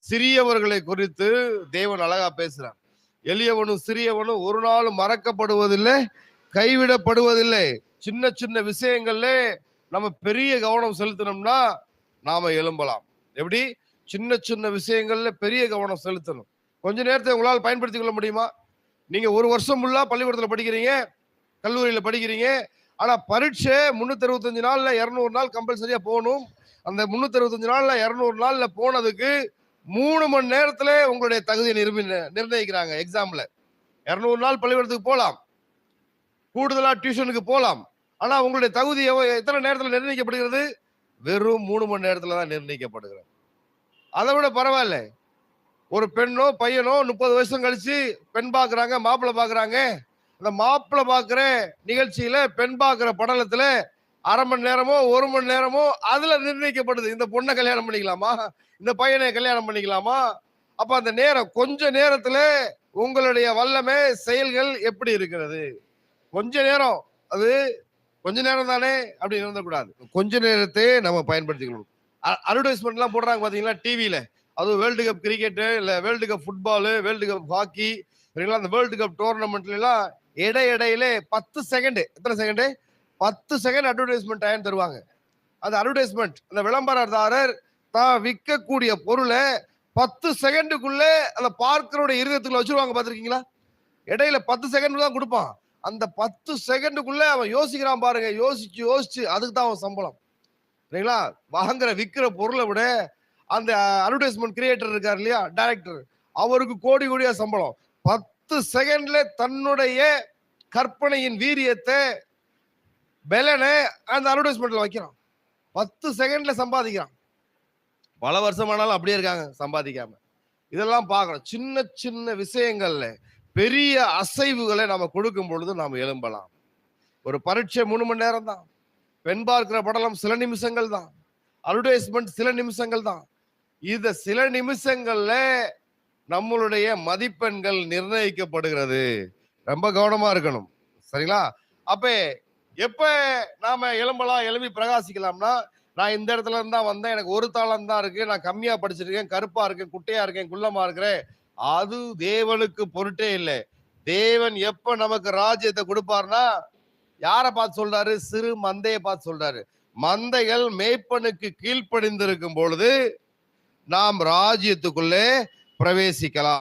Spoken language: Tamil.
சிறியவர்களை குறித்து தேவன் அழகா பேசுறார். எளியவனும் சிறியவனும் ஒரு நாளும் மறக்கப்படுவதில்லை, கைவிடப்படுவதில்லை. சின்ன சின்ன விஷயங்கள்ல நம்ம பெரிய கவனம் செலுத்தணும்னா நாம எழும்பலாம். எப்படி? சின்ன சின்ன விஷயங்கள்ல பெரிய கவனம் செலுத்தணும். கொஞ்ச நேரத்தை உங்களால் பயன்படுத்திக் கொள்ள முடியுமா? நீங்க ஒரு வருஷம் ஃபுல்லா பள்ளிக்கூடத்துல படிக்கிறீங்க, கல்லூரியில படிக்கிறீங்க. ஆனா பரீட்சை 365 நாள்ல 200 நாள் கம்பல்சரியா போகணும். அந்த 365 நாள்ல 200 நாள்ல போனதுக்கு 3 மணி நேரத்துல உங்களுடைய தகுதியை நிர்ணயிக்கிறாங்க எக்ஸாம்ல. 200 நாள் பள்ளிக்கூடத்துக்கு போலாம், கூடுதலா டியூஷனுக்கு போலாம். ஆனா உங்களுடைய தகுதி எத்தனை நேரத்துல நிர்ணயிக்கப்படுகிறது? வெறும் 3 மணி நேரத்துல தான் நிர்ணயிக்கப்படுகிறது. அதை விட பரவாயில்ல, ஒரு பெண்ணோ பையனோ 30 வருஷம் கழிச்சு பெண் பாக்குறாங்க, மாப்பிள்ளை பாக்குறாங்க. அந்த மாப்பிள்ளை பாக்குற நிகழ்ச்சியில பெண் பாக்குற படலத்துல அரை மணி நேரமோ 1 மணி நேரமோ அதுல நிர்ணயிக்கப்படுது. இந்த பொண்ணை கல்யாணம் பண்ணிக்கலாமா, இந்த பையனை கல்யாணம் பண்ணிக்கலாமா? அப்ப அந்த நேரம், கொஞ்ச நேரத்துல உங்களுடைய வல்லமை செயல்கள் எப்படி இருக்கிறது? கொஞ்ச நேரம், அது கொஞ்ச நேரம் தானே அப்படின்னு இருந்தக்கூடாது. கொஞ்ச நேரத்தை நம்ம பயன்படுத்திக்கணும். அட்வர்டைஸ்மெண்ட் எல்லாம் போடுறாங்க பாத்தீங்களா டிவியில. அதுவும் வேர்ல்டு கப் கிரிக்கெட், இல்ல world cup football, world cup hockey, அந்த வேர்ல்டு கப் டோர்னமெண்ட்ல எல்லாம் இடையில 10 செகண்ட், எத்தனை செகண்ட்? 10 செகண்ட் அட்வர்டைஸ்மெண்ட் டைம் தருவாங்க. அந்த அட்வர்டைஸ்மெண்ட், அந்த விளம்பரதாரர் தான் விற்கக்கூடிய பொருளை 10 செகண்டுக்குள்ள அந்த பார்க்கரோட இருதயத்துக்குள்ள வச்சிருவாங்க. பாத்திருக்கீங்களா? இடையில 10 செகண்ட் தான் கொடுப்பான். அந்த 10 செகண்டுக்குள்ள அவன் யோசிக்கிறான் பாருங்க. யோசிச்சு அதுக்கு தான் அவன் சம்பளம். சரிங்களா? வாங்குற விற்கிற பொருளை விட அந்த அட்வர்டைஸ்மெண்ட் கிரியேட்டர் இருக்கார் இல்லையா, டைரக்டர், அவருக்கு கோடி கோடியா சம்பளம். 10 செகண்ட்ல தன்னுடைய கற்பனையின் வீரியத்தை, பெலனை அந்த அட்வர்டைஸ்மெண்ட்ல வைக்கிறான். 10 செகண்ட்ல சம்பாதிக்கிறான். பல வருஷமானாலும் அப்படியே இருக்காங்க சம்பாதிக்காம. இதெல்லாம் பார்க்கணும். சின்ன சின்ன விஷயங்கள்ல பெரிய அசைவுகளை நாம கொடுக்கும் பொழுது நாம எழும்பலாம். ஒரு பரீட்சை 3 மணி நேரம் தான். பெண் பார்க்கிற படலம் சில நிமிஷங்கள் தான். அட்வர்டைஸ்மெண்ட் சில நிமிஷங்கள் தான். இந்த சில நிமிஷங்கள்ல நம்மளுடைய மதிப்பெண்கள் நிர்ணயிக்கப்படுகிறது. ரொம்ப கவனமா இருக்கணும். சரிங்களா? அப்ப எப்ப நாம எழும்பலாம், எழுப்பி பிரகாசிக்கலாம்னா, நான் இந்த இடத்துல இருந்தா வந்தேன், எனக்கு ஒரு தாளம் தான் இருக்கு, நான் கம்மியா படிச்சிருக்கேன், கருப்பா இருக்கேன், குட்டையா இருக்கேன், குள்ளமா இருக்கிறேன், அது தேவனுக்கு பொருட்டே இல்லை. தேவன் எப்ப நமக்கு ராஜ்யத்தை கொடுப்பார்னா யாரை பார்த்து சொல்றாரு? சிறு மந்தையை பார்த்து சொல்றாரு. மந்தைகள் மேய்ப்பனுக்கு கீழ்ப்படிந்திருக்கும் பொழுது நாம் ராஜ்யத்துக்குள்ளே பிரவேசிக்கலாம்.